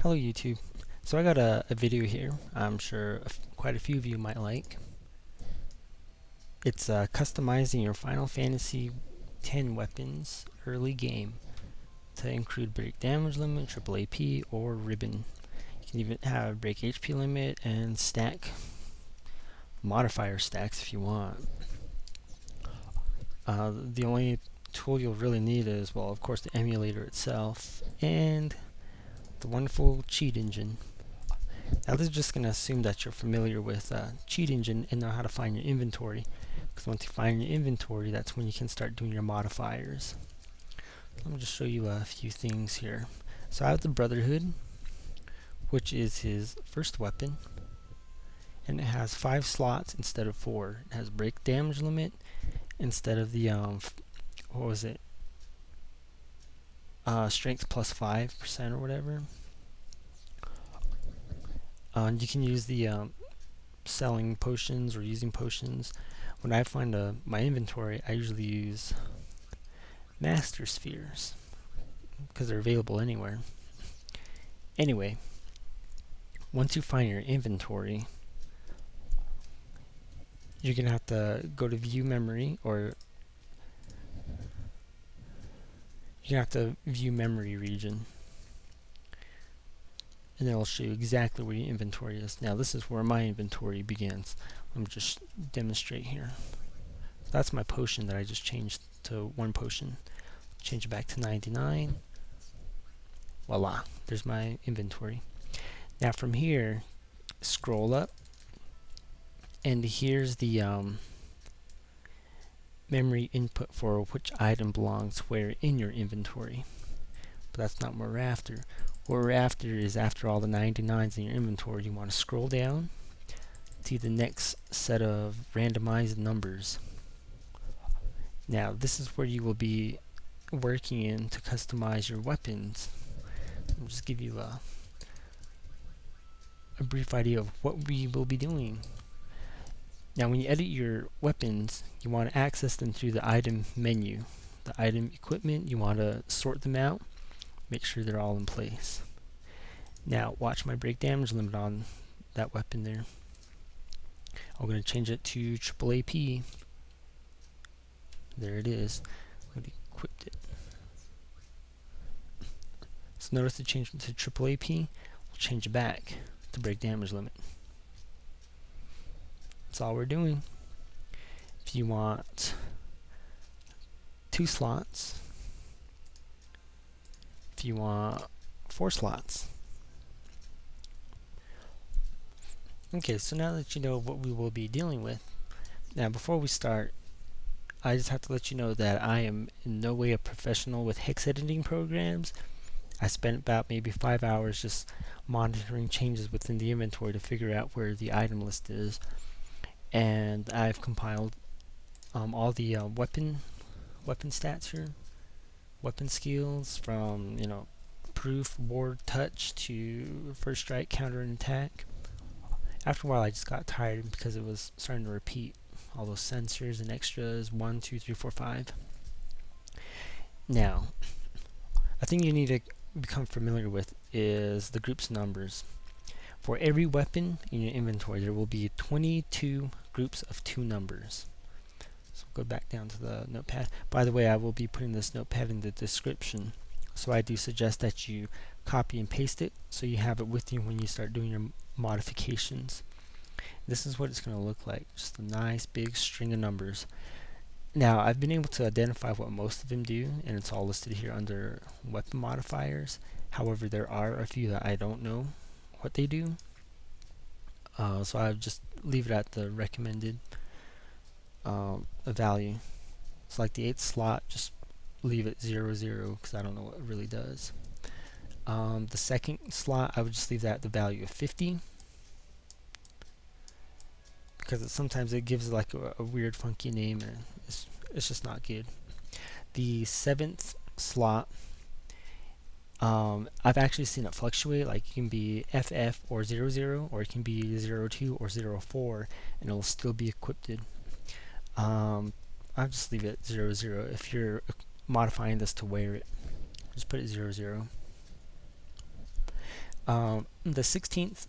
Hello YouTube. So I got a video here I'm sure quite a few of you might like. It's customizing your Final Fantasy X weapons early game to include break damage limit, triple AP, or ribbon. You can even have break HP limit and stack modifier stacks if you want. The only tool you'll really need is, well, of course, the emulator itself and the wonderful cheat engine. Now this is just going to assume that you're familiar with cheat engine and know how to find your inventory, because once you find your inventory, that's when you can start doing your modifiers. Let me just show you a few things here. So I have the Brotherhood, which is his first weapon, and it has 5 slots instead of 4. It has break damage limit instead of the what was it, strength plus 5% or whatever. You can use the selling potions or using potions. When I find my inventory, I usually use master spheres because they're available anywhere. Anyway, once you find your inventory, you're gonna have to go to view memory, or you're gonna have to view memory region, and it'll show you exactly where your inventory is. Now this is where my inventory begins. Let me just demonstrate here. That's my potion that I just changed to 1 potion. Change it back to 99. Voila, there's my inventory. Now from here, scroll up, and here's the memory input for which item belongs where in your inventory. But that's not what we're after. What we're after is, after all the 99s in your inventory, you want to scroll down to the next set of randomized numbers. Now this is where you will be working in to customize your weapons. I'll just give you a brief idea of what we will be doing. Now when you edit your weapons, you want to access them through the item menu. The item equipment, you want to sort them out, make sure they're all in place. Now watch my break damage limit on that weapon there. I'm going to change it to triple AP. There it is. I'm going to equip it. So notice to change it to triple AP, we'll change it back to break damage limit. That's all we're doing. If you want 2 slots, if you want 4 slots. Okay, so now that you know what we will be dealing with, now before we start, I just have to let you know that I am in no way a professional with hex editing programs. I spent about maybe 5 hours just monitoring changes within the inventory to figure out where the item list is, and I've compiled all the weapon stats here, weapon skills from proof, ward, touch to first strike, counter, and attack. After a while, I just got tired because it was starting to repeat all those sensors and extras 1, 2, 3, 4, 5. Now, a thing you need to become familiar with is the group's numbers. For every weapon in your inventory, there will be 22 groups of 2 numbers. So go back down to the notepad. By the way, I will be putting this notepad in the description, so I do suggest that you copy and paste it so you have it with you when you start doing your modifications. This is what it's going to look like, just a nice big string of numbers. Now I've been able to identify what most of them do, and it's all listed here under weapon modifiers. However, there are a few that I don't know what they do, so I just leave it at the recommended value. So like the 8th slot, just leave it 0, 0 because I don't know what it really does. The 2nd slot, I would just leave that at the value of 50, because sometimes it gives like a weird funky name, and it's just not good. The 7th slot, I've actually seen it fluctuate. Like, it can be FF or 00, or it can be 02 or 04, and it'll still be equipped. I'll just leave it 00. If you're modifying this to wear it, just put it 00. The 16th,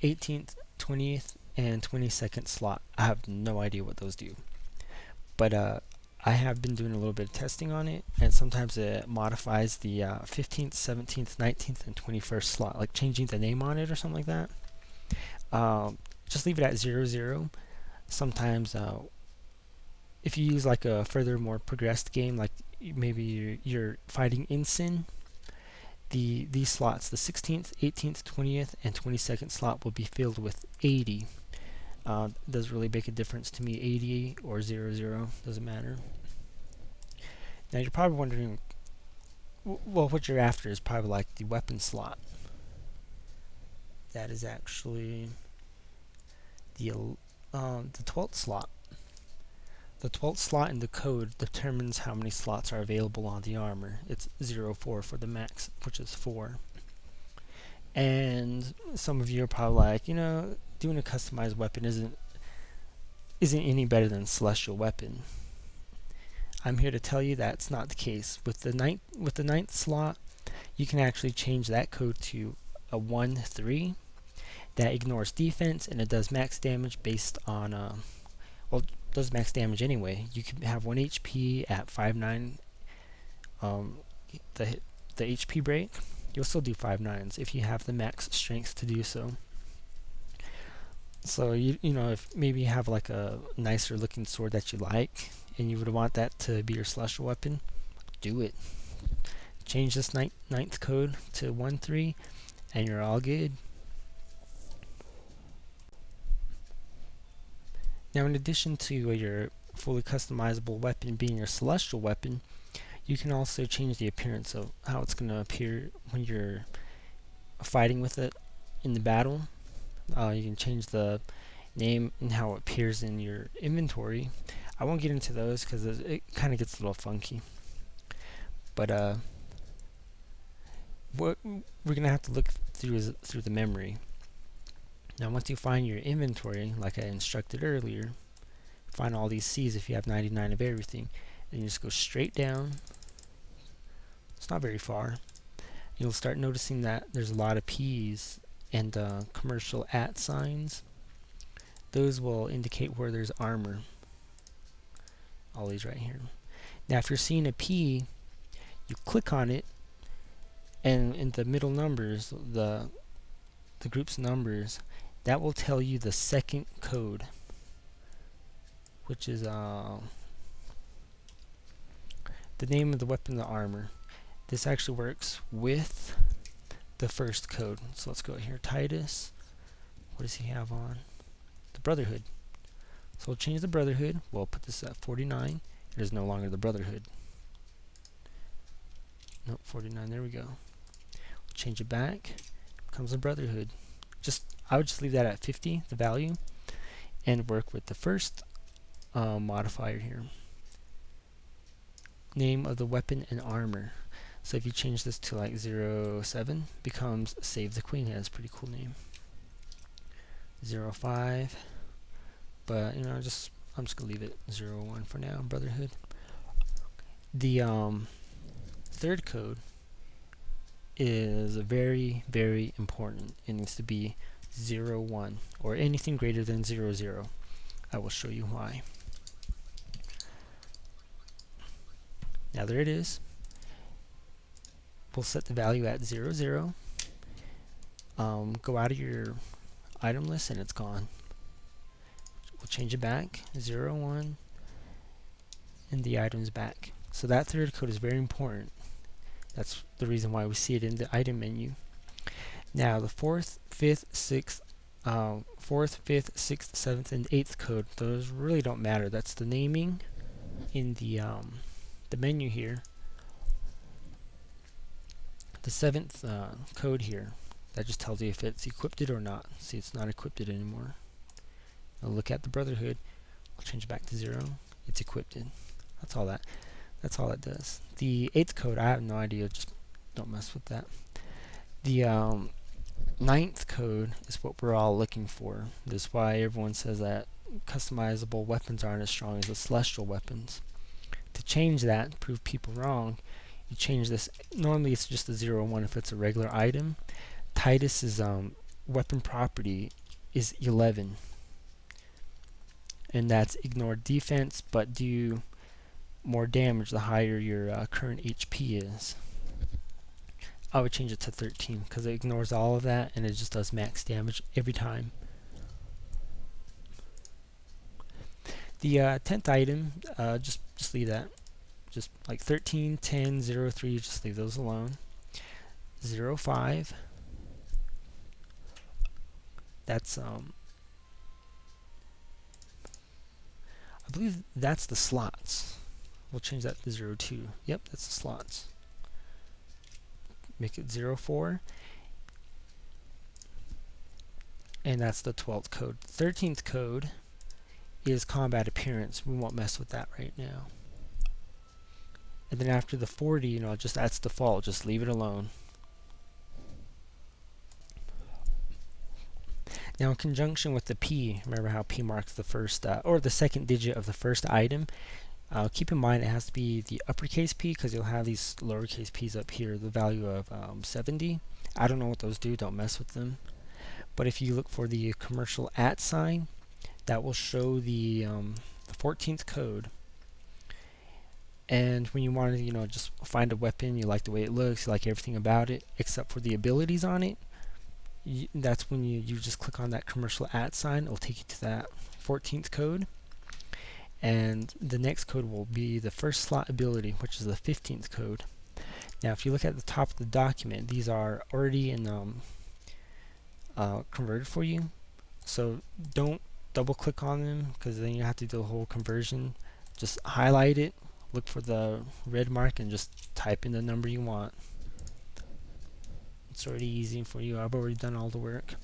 18th, 20th, and 22nd slot, I have no idea what those do. But I have been doing a little bit of testing on it, and sometimes it modifies the 15th, 17th, 19th, and 21st slot, like changing the name on it or something like that. Just leave it at 0, 0. Sometimes if you use like a further, more progressed game, like maybe you're fighting in Sin, these slots, the 16th, 18th, 20th, and 22nd slot will be filled with 80. Doesn't really make a difference to me, 80 or 0, 0, doesn't matter. Now you're probably wondering, well, what you're after is probably like the weapon slot. That is actually the 12th slot. The 12th slot in the code determines how many slots are available on the armor. It's 0, 4 for the max, which is 4. And some of you are probably like, you know, doing a customized weapon isn't any better than Celestial Weapon. I'm here to tell you that's not the case. With the ninth slot, you can actually change that code to a 1, 3. That ignores defense, and it does max damage based on well, it does max damage anyway. You can have 1 HP at 5.9. The HP break, you'll still do 5.9s if you have the max strength to do so. So you know, if maybe you have like a nicer looking sword that you like, and you would want that to be your Celestial Weapon, do it. Change this ninth code to 1, 3, and you're all good. Now, in addition to your fully customizable weapon being your Celestial Weapon, you can also change the appearance of how it's going to appear when you're fighting with it in the battle. You can change the name and how it appears in your inventory. I won't get into those because it kind of gets a little funky. But what we're going to have to look through is through the memory. Now, once you find your inventory, like I instructed earlier, find all these C's if you have 99 of everything, and you just go straight down. It's not very far. You'll start noticing that there's a lot of P's and commercial @ signs. Those will indicate where there's armor. All these right here. Now, if you're seeing a P, you click on it, and in the middle numbers, the group's numbers, that will tell you the second code, which is the name of the weapon, the armor. This actually works with the first code. So let's go here, Titus. What does he have on? The Brotherhood. So we'll change the Brotherhood. We'll put this at 49. It is no longer the Brotherhood. Nope, 49. There we go. We'll change it back. Comes the Brotherhood. I would just leave that at 50, the value, and work with the first modifier here. Name of the weapon and armor. So if you change this to like 07, becomes Save the Queen. That's a pretty cool name. 05, but you know, I'm just gonna leave it 01 for now. Brotherhood. The third code is very, very important. It needs to be 01 or anything greater than 00. I will show you why. Now there it is. We'll set the value at 00. Go out of your item list and it's gone. We'll change it back 01 and the item's back. So that third code is very important. That's the reason why we see it in the item menu. Now the 4th, 5th, 6th, 7th, and 8th code, those really don't matter. That's the naming in the menu here. The 7th code here, that just tells you if it's equipped or not. See, it's not equipped anymore. I'll look at the Brotherhood. I'll change it back to 0. It's equipped. That's all that. That's all it does. The 8th code, I have no idea. Just don't mess with that. The 9th code is what we're all looking for. This is why everyone says that customizable weapons aren't as strong as the Celestial weapons. To change that, prove people wrong, you change this. Normally it's just a 01 if it's a regular item. Titus's weapon property is 11, and that's ignore defense but do more damage the higher your current HP is. I would change it to 13 because it ignores all of that and it just does max damage every time. The 10th item, just leave that. Just like 13, 10, 0, 3, just leave those alone. 0, 5. That's I believe that's the slots. We'll change that to 0, 2. Yep, that's the slots. Make it 0, 4. And that's the 12th code. 13th code is combat appearance. We won't mess with that right now. And then after the 40, you know, just that's default. Just leave it alone. Now in conjunction with the P, remember how P marks the first or the second digit of the first item. Keep in mind it has to be the uppercase P because you'll have these lowercase p's up here, the value of 70. I don't know what those do, don't mess with them. But if you look for the commercial @ sign, that will show the 14th code. And when you want to, you know, just find a weapon, you like the way it looks, you like everything about it, except for the abilities on it, that's when you just click on that commercial @ sign. It'll take you to that 14th code. And the next code will be the first slot ability, which is the 15th code. Now if you look at the top of the document, these are already in converted for you, so don't double click on them because then you have to do the whole conversion. Just highlight it, look for the red mark, and just type in the number you want. It's already easy for you. I've already done all the work.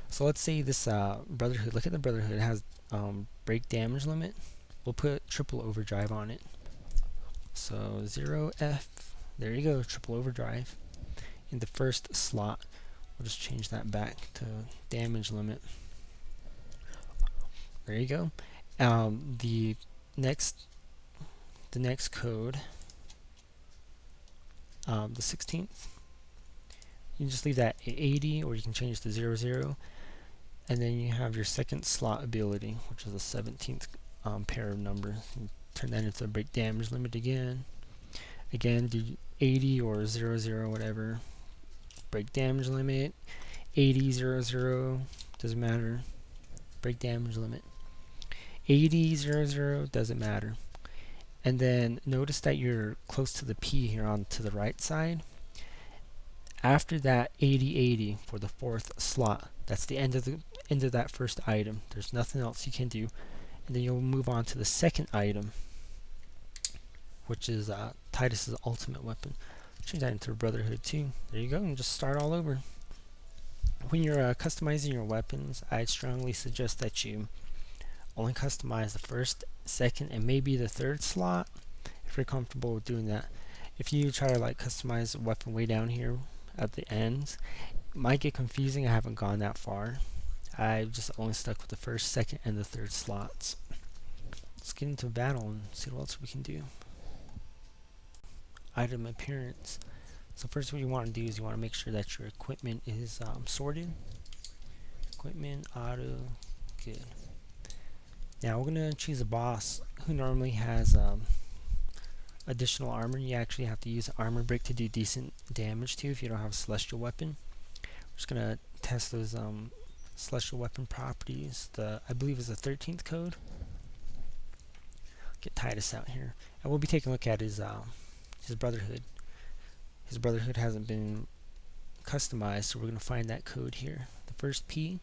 So let's say this Brotherhood, look at the Brotherhood, it has break damage limit. We'll put triple overdrive on it. So 0F, there you go, triple overdrive. In the first slot, we'll just change that back to damage limit. There you go. The next code, the 16th, you can just leave that at 80, or you can change it to 00. And then you have your second slot ability, which is the 17th pair of numbers. You turn that into the break damage limit again. Again, do 80 or 00, whatever. Break damage limit. 80, 00, doesn't matter. Break damage limit. 80, 00, doesn't matter. And then notice that you're close to the P here on to the right side. After that 80, 80 for the 4th slot, that's the end of that first item. There's nothing else you can do. And then you'll move on to the second item, which is Titus's ultimate weapon. Change that into a Brotherhood too. There you go, and just start all over. When you're customizing your weapons, I strongly suggest that you only customize the first, second, and maybe the 3rd slot if you're comfortable with doing that. If you try to like customize a weapon way down here at the ends, it might get confusing. I haven't gone that far. I've just only stuck with the 1st, 2nd, and the 3rd slots. Let's get into battle and see what else we can do. Item appearance. So first what you want to do is you want to make sure that your equipment is sorted. Equipment, auto, good. Now we're going to choose a boss who normally has additional armor. You actually have to use an armor brick to do decent damage too if you don't have a celestial weapon. We're just going to test those celestial weapon properties. I believe is the 13th code. Get Titus out here. And we'll be taking a look at his Brotherhood. His Brotherhood hasn't been customized, so we're going to find that code here. The first P.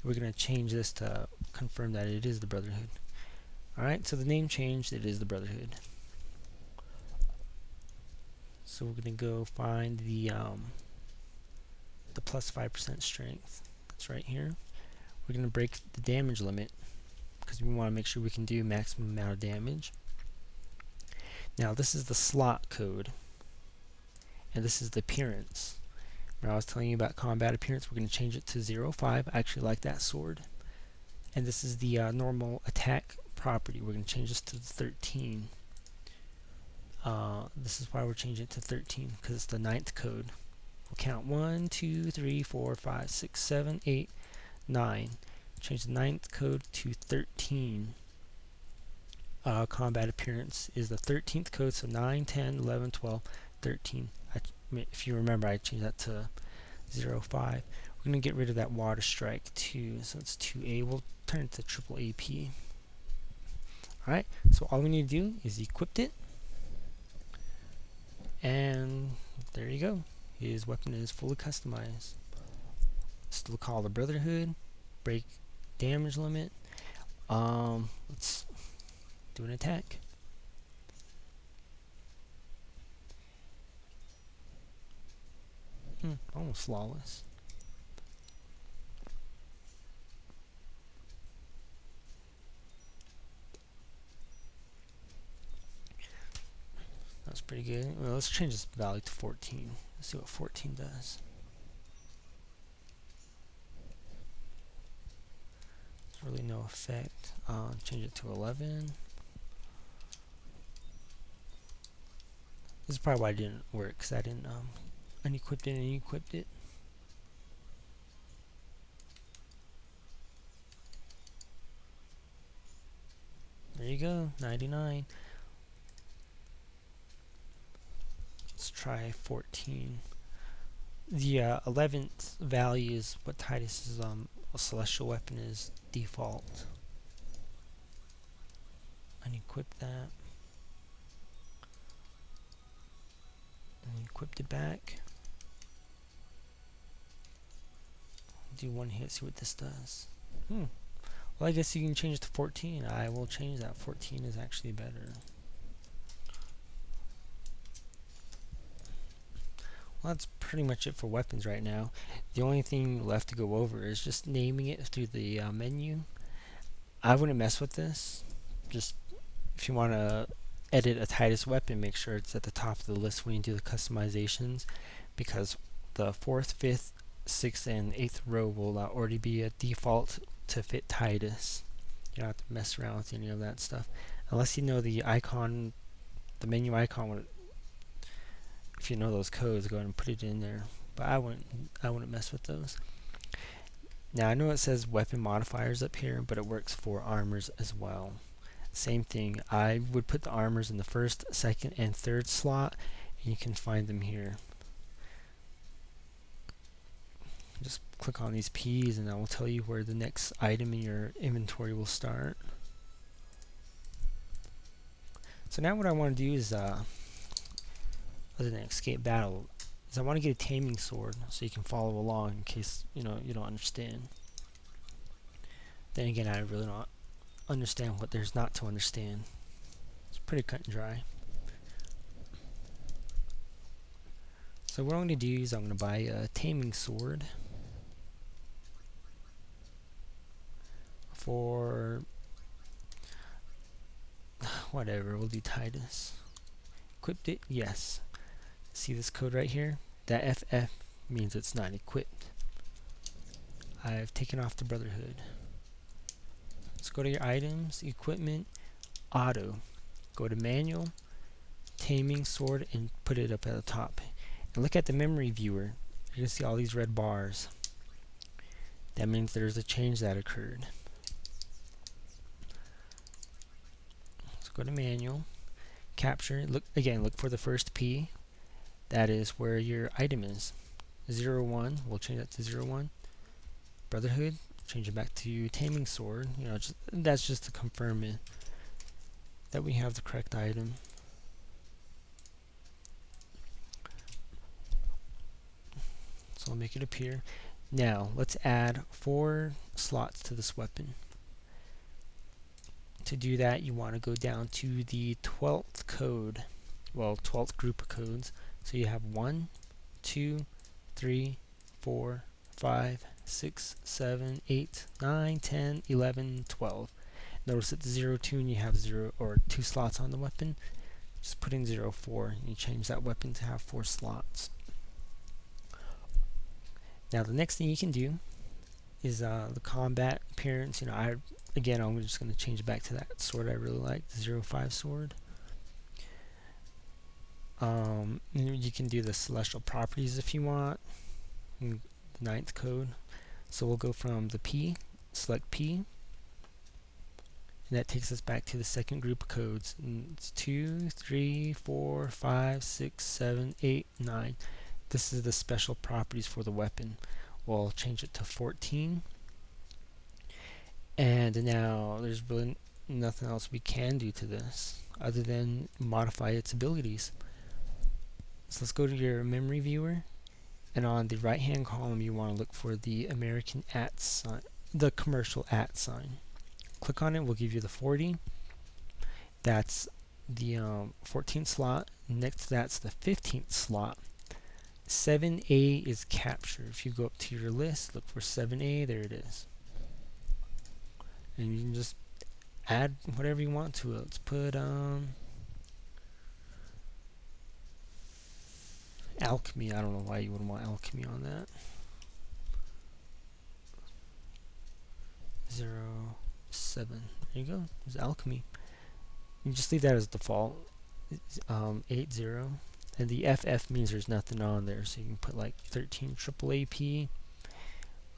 We're going to change this to confirm that it is the Brotherhood. Alright, so the name changed, it is the Brotherhood. So we're going to go find the plus 5% strength. That's right here. We're going to break the damage limit because we want to make sure we can do maximum amount of damage. Now this is the slot code, and this is the appearance. Remember I was telling you about combat appearance. We're going to change it to 05. I actually like that sword. And this is the normal attack property. We're going to change this to 13. This is why we're changing it to 13, because it's the 9th code. We'll count 1, 2, 3, 4, 5, 6, 7, 8, 9. Change the ninth code to 13. Combat appearance is the 13th code, so 9, 10, 11, 12, 13. If you remember, I changed that to 0, 5. We're going to get rid of that water strike too, so it's 2A. We'll turn it to triple AP. Alright, so all we need to do is equip it, and there you go. His weapon is fully customized. Still call the Brotherhood, break damage limit. Let's do an attack. Almost flawless. That's pretty good. Well, let's change this value to 14. Let's see what 14 does. There's really no effect. Change it to 11. This is probably why it didn't work, because I didn't unequipped it and equipped it. There you go, 99. Let's try 14. The 11th value is what Titus's celestial weapon is default. Unequip that. And equipped it back. Do one hit, see what this does. Well, I guess you can change it to 14. I will change that. 14 is actually better. Well, that's pretty much it for weapons right now. The only thing left to go over is just naming it through the menu. I wouldn't mess with this. Just if you want to edit a Titus weapon, make sure it's at the top of the list when you do the customizations, because the 4th, 5th, 6th, and 8th row will already be a default to fit Titus. You don't have to mess around with any of that stuff unless you know the icon, the menu icon. If you know those codes, go ahead and put it in there. But I wouldn't mess with those. Now I know it says weapon modifiers up here, but it works for armors as well. Same thing. I would put the armors in the 1st, 2nd, and 3rd slot, and you can find them here. Just click on these P's, and that will tell you where the next item in your inventory will start. So now what I want to do is, other than escape battle, is I want to get a taming sword so you can follow along in case you don't understand. Then again, I really don't understand what there's not to understand. It's pretty cut and dry. So what I'm going to do is I'm going to buy a taming sword for whatever. We'll do Titus. Equipped it? Yes. See this code right here? That FF means it's not equipped. I've taken off the Brotherhood. Let's go to your items, equipment, auto. Go to manual, taming sword, and put it up at the top. And look at the memory viewer. You're going to see all these red bars. That means there's a change that occurred. Let's go to manual, capture. Look for the first P. That is where your item is. 01, we'll change that to 01. Brotherhood, change it back to taming sword. That's just to confirm it that we have the correct item. So I'll make it appear. Now let's add 4 slots to this weapon. To do that, you want to go down to the 12th code, 12th group of codes. So you have 1, 2, 3, 4, 5, 6, 7, 8, 9, 10, 11, 12. Notice at the 02 and you have 0 or 2 slots on the weapon. Just put in 04 and you change that weapon to have 4 slots. Now the next thing you can do is the combat appearance. I'm just going to change it back to that sword I really like, the 05 sword. You can do the celestial properties if you want, the ninth code. So we'll go from the P, select P, and that takes us back to the second group of codes. And it's 2, 3, 4, 5, 6, 7, 8, 9. This is the special properties for the weapon. We'll change it to 14. And now there's really nothing else we can do to this other than modify its abilities. So let's go to your memory viewer, and on the right hand column you want to look for the American @ sign, the commercial @ sign. Click on it, we'll give you the 40. That's the 14th slot. Next to that's the 15th slot. 7A is capture. If you go up to your list, look for 7A, there it is. And you can just add whatever you want to it. Let's put alchemy. I don't know why you would want alchemy on that. 0, 7. There you go. There's alchemy. You just leave that as default. 8, 0. And the FF means there's nothing on there, so you can put like 13 triple AP. You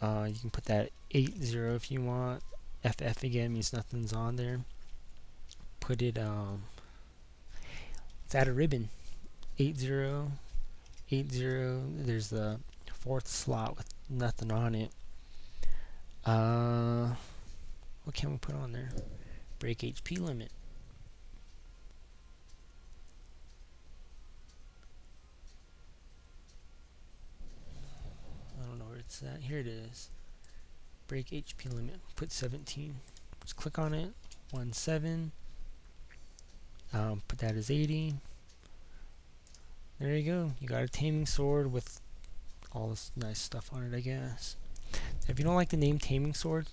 can put that 8, 0 if you want. FF again means nothing's on there. Put it, let's add a ribbon. 8, 0, 8, 0. There's the 4th slot with nothing on it. What can we put on there? Break HP limit. I don't know where it's at. Here it is. Break HP limit. Put 17. Just click on it. 17. Put that as 80. There you go. You got a taming sword with all this nice stuff on it, I guess. If you don't like the name taming sword,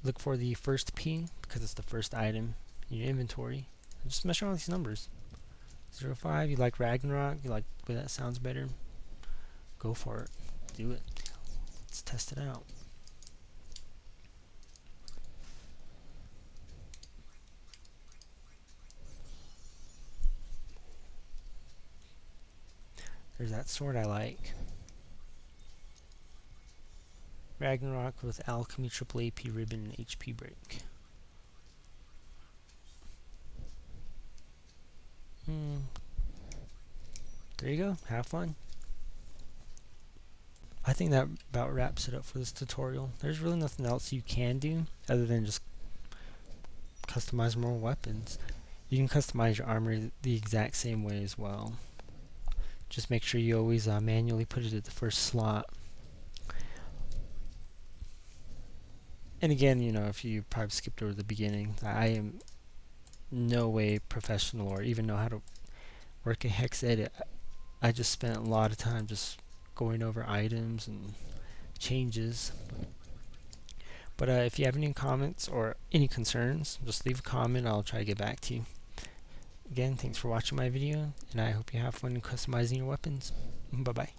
look for the first P because it's the first item in your inventory. And just mess around with these numbers. 05, you like Ragnarok, you like the way that sounds better, go for it. Do it. Let's test it out. There's that sword I like. Ragnarok with alchemy, triple AP ribbon, and HP break. There you go. Have fun. I think that about wraps it up for this tutorial. There's really nothing else you can do other than just customize more weapons. You can customize your armor the exact same way as well. Just make sure you always manually put it at the first slot. And again, you know, if you probably skipped over the beginning, I am no way professional or even know how to work a hex edit. I just spent a lot of time just going over items and changes. But if you have any comments or any concerns, just leave a comment. I'll try to get back to you. Again, thanks for watching my video, and I hope you have fun customizing your weapons. Bye-bye.